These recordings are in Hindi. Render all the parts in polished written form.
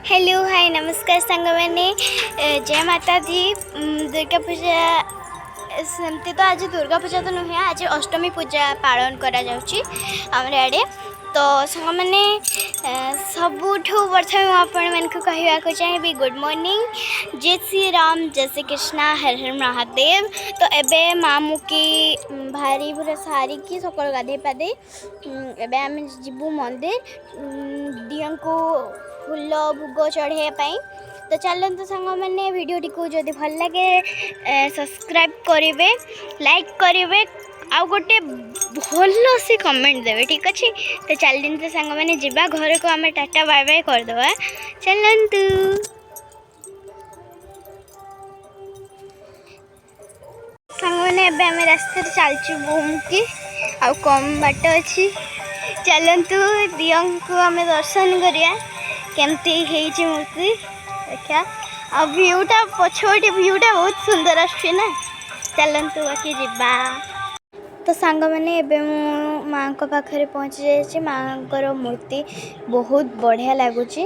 हेलो हाय नमस्कार सांग मैंने जय माता दी। दुर्गा पूजा सेमती तो आज दुर्गा पूजा तो नुहे, आज अष्टमी पूजा पालन करा जाउची हमर आड़े। तो सांग मैंने सबुठ प्रथम मुझे कहवाक चाहिए गुड मॉर्निंग, जय श्री राम, जय श्री कृष्णा, हर हर महादेव। तो एबे मामू की भारी पूरा सारी की सकाल गाधे पादे एबे आम जीवु मंदिर दिया को फूल भोग चढ़ाई। तो चलते सांग मैंने वीडियो टी जदि भल लगे सब्सक्राइब करेंगे, लाइक करेंगे, आउ गोटे भल से कमेंट देवे, ठीक अच्छे। तो चलते सांग मैंने जीवा घर को आम टाटा बाय बाय करदे। चलतु सांग मैंने आम रास्ते चलचु घूम की आउ कम बाट अच्छी। चलतु दियों को आम दर्शन करिया केमती मूर्ति देखा। आ भ्यूटा पछोटी भ्यूटा बहुत सुंदर आसुची ना। चलतु बाकी जीवा। तो सांग मैंने एबे मु माँ को पाखरे पहुँची जाइए। माँ को मूर्ति बहुत बढ़िया लगुच।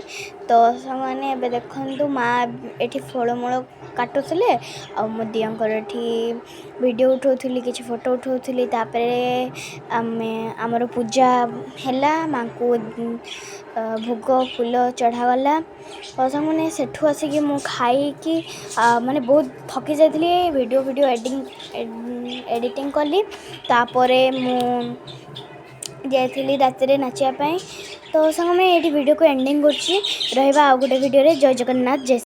तो सांग मैंने एबे देखंतु माँ एठी फलमूल काटुले आ मो दियांकर एठी वीडियो उठाउली, किसी फोटो उठाउली। तापरे आमर पूजा हैला, माँ को भोग फूल चढ़ागला। तो सांग मैंने सेठू आसिक मु खाई कि माने बहुत थकी जाइए। वीडियो एडिटिंग कली। तापरे मु जाइली राति नाचियापाई। तो सांग मैं ये वीडियो को एंडिंग कर गोटे वीडियो रे। जय जगन्नाथ, जय